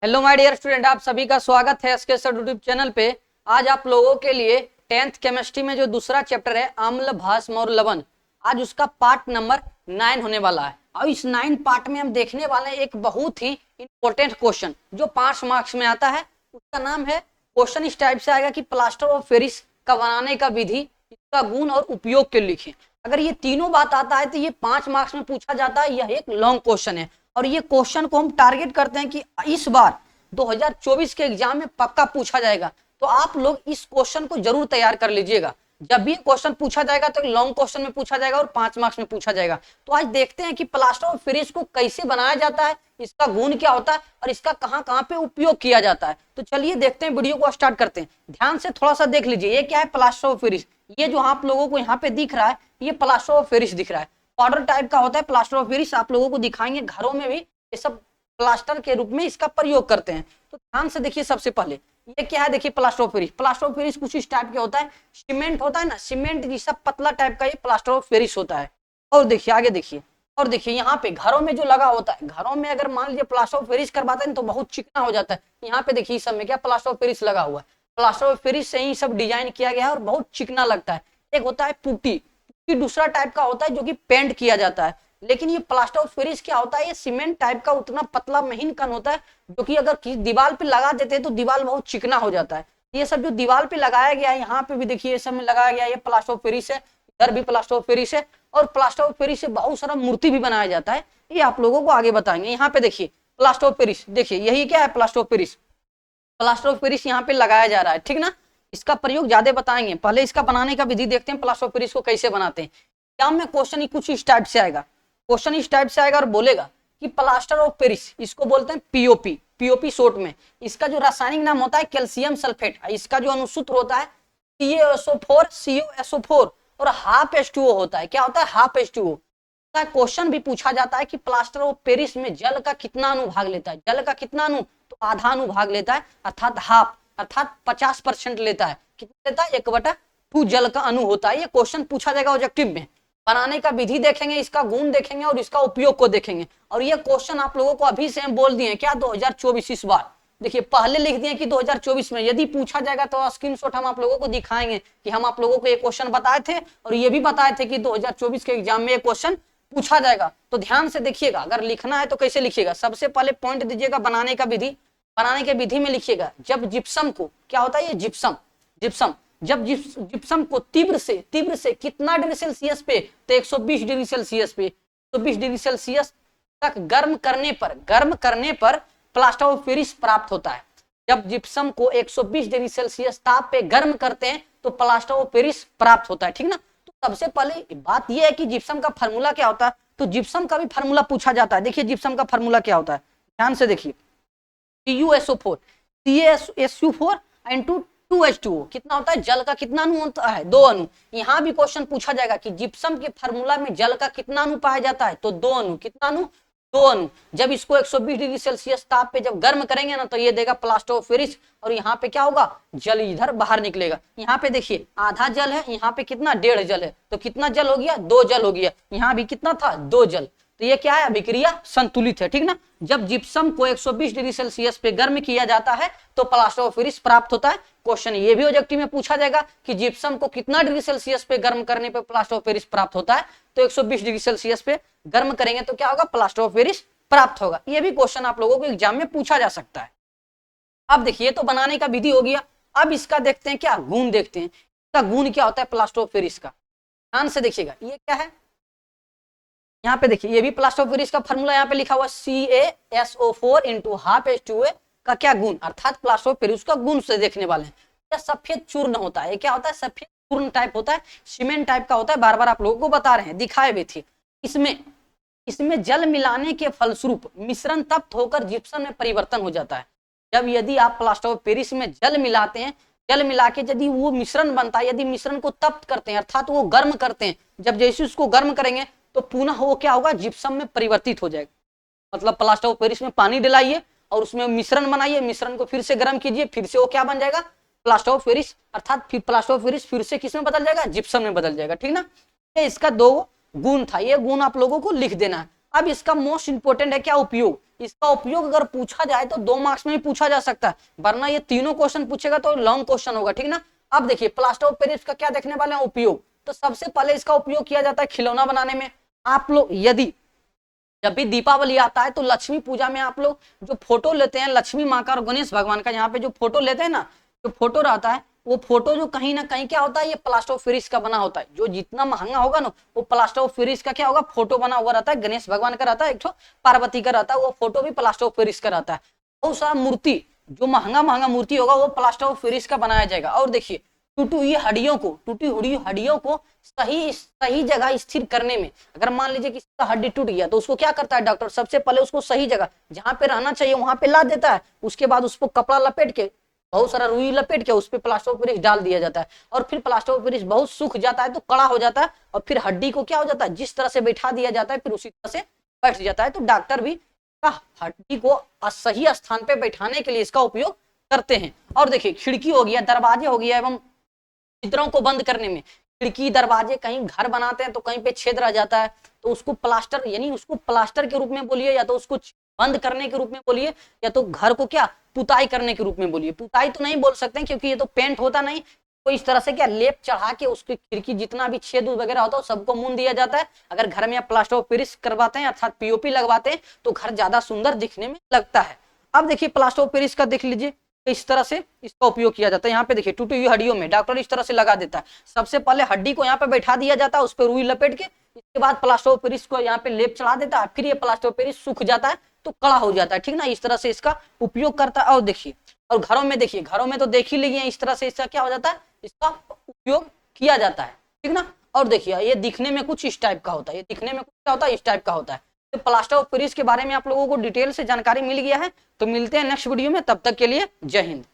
Hello my dear student, आप सभी का स्वागत है एसके सर यूट्यूब चैनल पे। आज आप लोगों के लिए 10th केमिस्ट्री में जो दूसरा चैप्टर है अम्ल भस्म और लवण, आज उसका पार्ट नंबर 9 होने वाला है। और इस 9 पार्ट में हम देखने वाले हैं एक बहुत ही इंपॉर्टेंट क्वेश्चन जो 5 मार्क्स में आता है। उसका नाम है, क्वेश्चन इस टाइप से आएगा कि प्लास्टर ऑफ पेरिस का बनाने का विधि, इसका गुण और उपयोग के लिखें। अगर ये तीनों बात आता है तो ये 5 मार्क्स में पूछा जाता है। यह एक लॉन्ग क्वेश्चन है और ये क्वेश्चन को हम टारगेट करते हैं कि इस बार 2024 के एग्जाम में पक्का पूछा जाएगा। तो आप लोग इस क्वेश्चन को जरूर तैयार कर लीजिएगा। जब भी क्वेश्चन पूछा जाएगा तो लॉन्ग क्वेश्चन में पूछा जाएगा और 5 मार्क्स में पूछा जाएगा। तो आज देखते हैं कि प्लास्टर ऑफ पेरिस को कैसे बनाया जाता है, इसका गुण क्या होता है और इसका कहां कहां पे उपयोग किया जाता है। तो चलिए देखते हैं, वीडियो को स्टार्ट करते हैं। ध्यान से थोड़ा सा देख लीजिए, ये क्या है प्लास्टर ऑफ पेरिस। ये जो आप लोगों को यहाँ पे दिख रहा है, ये प्लास्टर ऑफ पेरिस दिख रहा है। पाउडर टाइप का होता है प्लास्टर ऑफ पेरिस। आप लोगों को दिखाएंगे, घरों में भी ये सब प्लास्टर के रूप में इसका प्रयोग करते हैं। तो ध्यान से देखिए, सबसे पहले ये क्या है, देखिए plaster of Paris. Plaster of Paris कुछ इस टाइप का होता है, सीमेंट होता है ना, सीमेंट जैसा पतला टाइप का ये प्लास्टर ऑफ पेरिस होता है। और देखिए आगे देखिए, और देखिए यहाँ पे घरों में जो लगा होता है, घरों में अगर मान लीजिए प्लास्टर ऑफ पेरिस करवाते हैं तो बहुत चिकना हो जाता है। यहाँ पे देखिए इस सब में क्या प्लास्टर ऑफ पेरिस लगा हुआ है। प्लास्टर ऑफ पेरिस से ही सब डिजाइन किया गया है और बहुत चिकना लगता है। एक होता है पुट्टी, पुट्टी दूसरा टाइप का होता है जो कि पेंट किया जाता है। लेकिन ये प्लास्टर ऑफ पेरिस क्या होता है, ये सीमेंट टाइप का उतना पतला महीन कण होता है जो कि अगर किसी दीवार पे लगा देते हैं तो दीवार बहुत चिकना हो जाता है। ये सब जो दीवार पे लगाया गया है, यहाँ पे भी देखिए ये सब में लगाया गया है, ये प्लास्टर ऑफ पेरिस है, इधर भी प्लास्टर ऑफ पेरिस है। और प्लास्टर ऑफ पेरिस से बहुत सारा मूर्ति भी बनाया जाता है, ये आप लोगों को आगे बताएंगे। यहाँ पे देखिए प्लास्टर ऑफ पेरिस, देखिए यही क्या है plaster of Paris. Plaster of Paris यहाँ पे लगाया जा रहा है, ठीक ना। इसका प्रयोग ज्यादा बताएंगे, पहले इसका बनाने का विधि देखते हैं, प्लास्टर ऑफ पेरिस को कैसे बनाते हैं। एग्जाम में क्वेश्चन कुछ इस टाइप से आएगा, क्वेश्चन इस टाइप से आएगा और बोलेगा कि प्लास्टर ऑफ पेरिस, इसको बोलते हैं पीओपी, पीओपी शॉर्ट में। इसका जो रासायनिक नाम होता है कैल्शियम सल्फेट, इसका जो अनुसूत्र होता है CaSO4 CuSO4 और हाफ H2O होता है। क्या होता है, हाफ H2O का क्वेश्चन भी पूछा जाता है कि प्लास्टर ऑफ पेरिस में जल का कितना अनुभाग लेता है। जल का कितना अनु, तो आधा अनुभाग लेता है, अर्थात हाफ, अर्थात 50% लेता है। कितना लेता है, 1/2 जल का अनु होता है। ये क्वेश्चन पूछा जाएगा ऑब्जेक्टिव में। बनाने का विधि देखेंगे, इसका गुण देखेंगे और इसका उपयोग को देखेंगे। और ये क्वेश्चन आप लोगों को अभी से हम बोल दिए क्या, 2024 इस बार। देखिए पहले लिख दिए कि 2024 में यदि पूछा जाएगा तो स्क्रीनशॉट हम आप लोगों को दिखाएंगे कि हम आप लोगों को ये क्वेश्चन बताए थे और ये भी बताए थे कि 2024 के एग्जाम में ये क्वेश्चन पूछा जाएगा। तो ध्यान से देखिएगा, अगर लिखना है तो कैसे लिखिएगा। सबसे पहले पॉइंट दीजिएगा बनाने का विधि। बनाने के विधि में लिखिएगा, जब जिप्सम को, क्या होता है ये जिप्सम, जिप्सम जब जिप्सम को तीव्र से कितना डिग्री सेल्सियस पे, तो 120 डिग्री सेल्सियस पे, 120 डिग्री सेल्सियस तक गर्म करने पर प्लास्टर ऑफ पेरिस प्राप्त होता है। जब जिप्सम को 120 डिग्री सेल्सियस ताप पे गर्म करते हैं तो प्लास्टर ऑफ पेरिस प्राप्त होता है, ठीक ना। तो सबसे पहले बात यह है कि जिप्सम का फार्मूला क्या होता है, तो जिप्सम का भी फार्मूला पूछा जाता है। देखिए जिप्सम का फार्मूला क्या होता है, ध्यान से देखिए, CuSO4 CaSO4 इंटू 2H2O कितना होता है, जल का कितना अणु होता है, 2 अणु। यहाँ भी क्वेश्चन पूछा जाएगा कि जिप्सम के फार्मूला में जल का कितना अणु पाया जाता है, तो 2 अणु। कितना अणु, 2 अणु। जब इसको 120 डिग्री सेल्सियस ताप पे जब गर्म करेंगे ना तो ये देगा प्लास्टर ऑफ पेरिस। और यहाँ पे क्या होगा, जल इधर बाहर निकलेगा। यहाँ पे देखिए आधा जल है, यहाँ पे कितना, 1.5 जल है। तो कितना जल हो गया, 2 जल हो गया। यहाँ भी कितना था, 2 जल। तो ये क्या है, अभिक्रिया संतुलित है, ठीक ना। जब जिप्सम को 120 डिग्री सेल्सियस पे गर्म किया जाता है तो प्लास्टर ऑफ पेरिस प्राप्त होता है। क्वेश्चन ये भी ऑब्जेक्टिव में पूछा जाएगा कि जिप्सम को कितना डिग्री सेल्सियस पे गर्म करने पे प्लास्टर ऑफ पेरिस प्राप्त होता है, तो 120 डिग्री सेल्सियस पे गर्म करेंगे तो क्या होगा, प्लास्टर ऑफ पेरिस प्राप्त होगा। ये भी क्वेश्चन आप लोगों को एग्जाम में पूछा जा सकता है। अब देखिए तो बनाने का विधि हो गया। अब इसका देखते हैं क्या, गुण देखते हैं। इसका गुण क्या होता है प्लास्टर ऑफ पेरिस का, ध्यान से देखिएगा। ये क्या है, यहाँ पे देखिए ये भी प्लास्टर ऑफ पेरिस का फार्मूला यहाँ पे लिखा हुआ CaSO4 इंटू हाफ H2O का क्या गुण, अर्थात प्लास्टर ऑफ पेरिस का गुण से देखने वाले हैं। यह सफेद चूर्ण होता है, क्या होता है, सफेद चूर्ण टाइप होता है, सीमेंट टाइप का होता है। बार बार आप लोगों को बता रहे हैं, दिखाए भी थे। इसमें जल मिलाने के फलस्वरूप मिश्रण तप्त होकर जिप्सम में परिवर्तन हो जाता है। जब यदि आप प्लास्टर ऑफ पेरिस में जल मिलाते हैं, जल मिला के यदि वो मिश्रण बनता है, यदि मिश्रण को तप्त करते हैं अर्थात वो गर्म करते हैं, जब जैसे उसको गर्म करेंगे तो पुनः वो क्या होगा, जिप्सम में परिवर्तित हो जाएगा। मतलब प्लास्टर ऑफ पेरिस में पानी डिलाइए और उसमें मिश्रण बनाइए, मिश्रण को फिर से गर्म कीजिए, फिर से वो क्या बन जाएगा, प्लास्टर ऑफ पेरिस। अर्थात फिर प्लास्टर ऑफ पेरिस फिर से किस में बदल जाएगा, जिप्सम में बदल जाएगा, ठीक ना। ये इसका 2 गुण था, ये गुण आप लोगों को लिख देना है। अब इसका मोस्ट इंपोर्टेंट है क्या, उपयोग। इसका उपयोग अगर पूछा जाए तो 2 मार्क्स में भी पूछा जा सकता है, वरना ये तीनों क्वेश्चन पूछेगा तो लॉन्ग क्वेश्चन होगा, ठीक ना। अब देखिए प्लास्टर ऑफ पेरिस का क्या देखने वाले हैं, उपयोग। तो सबसे पहले इसका उपयोग किया जाता है खिलौना बनाने में। आप लोग यदि जब भी दीपावली आता है तो लक्ष्मी पूजा में आप लोग जो फोटो लेते हैं लक्ष्मी माँ का और गणेश भगवान का, यहाँ पे जो फोटो लेते हैं ना, जो फोटो रहता है वो फोटो जो कहीं ना कहीं क्या होता है, ये प्लास्टर ऑफ पेरिस का बना होता है। जो जितना महंगा होगा ना वो प्लास्टर ऑफ पेरिस का क्या होगा, फोटो बना हुआ रहता है। गणेश भगवान का रहता है, एक पार्वती का रहता है, वो फोटो भी प्लास्टर ऑफ पेरिस का रहता है। बहुत सारा मूर्ति जो महंगा महंगा मूर्ति होगा वो प्लास्टर ऑफ पेरिस का बनाया जाएगा। और देखिए टूटी हुई हड्डियों को सही सही जगह स्थिर करने में, अगर मान लीजिए किसी का हड्डी टूट गया तो उसको क्या करता है डॉक्टर, सबसे पहले उसको सही जगह जहां पे रहना चाहिए वहां पे ला देता है। उसके बाद उसको कपड़ा लपेट के, बहुत सारा रुई लपेट के उस पर प्लास्टर ऑफ पेरिस डाल दिया जाता है, और फिर प्लास्टर ऑफ पेरिस बहुत सूख जाता है तो कड़ा हो जाता है, और फिर हड्डी को क्या हो जाता है, जिस तरह से बैठा दिया जाता है फिर उसी तरह से बैठ जाता है। तो डॉक्टर भी हड्डी को सही स्थान पे बैठाने के लिए इसका उपयोग करते हैं। और देखिए खिड़की हो गया, दरवाजे हो गया, एवं छिद्रों को बंद करने में, खिड़की दरवाजे, कहीं घर बनाते हैं तो कहीं पे छेद रह जाता है तो उसको प्लास्टर, यानी उसको प्लास्टर के रूप में बोलिए, या तो उसको बंद करने के रूप में बोलिए, या तो घर को क्या पुताई करने के रूप में बोलिए। पुताई तो नहीं बोल सकते क्योंकि ये तो पेंट होता नहीं, तो इस तरह से क्या लेप चढ़ा के उसकी खिड़की जितना भी छेद वगैरह होता है सबको मुन दिया जाता है। अगर घर में आप प्लास्टर ऑफ पेरिस करवाते हैं अर्थात पीओपी लगवाते हैं तो घर ज्यादा सुंदर दिखने में लगता है। अब देखिए प्लास्टर ऑफ पेरिस का देख लीजिए इस तरह से इसका उपयोग किया जाता है। यहाँ पे देखिए टूटी हुई हड्डियों में डॉक्टर इस तरह से लगा देता है। सबसे पहले हड्डी को यहाँ पे बैठा दिया जाता है, उस पर रुई लपेट के, इसके बाद प्लास्टर ऑफ पेरिस को यहाँ पे लेप चढ़ा देता है, फिर ये प्लास्टर ऑफ पेरिस सूख जाता है तो कड़ा हो जाता है, ठीक ना। इस तरह से इसका उपयोग करता है। और देखिए और घरों में देखिए, घरों में तो देख ही लिए इस तरह से इसका क्या हो जाता है, इसका उपयोग किया जाता है, ठीक ना। और देखिए ये दिखने में कुछ इस टाइप का होता है, ये दिखने में कुछ क्या होता है, इस टाइप का होता है। तो प्लास्टर ऑफ पेरिस के बारे में आप लोगों को डिटेल से जानकारी मिल गया है। तो मिलते हैं नेक्स्ट वीडियो में, तब तक के लिए जय हिंद।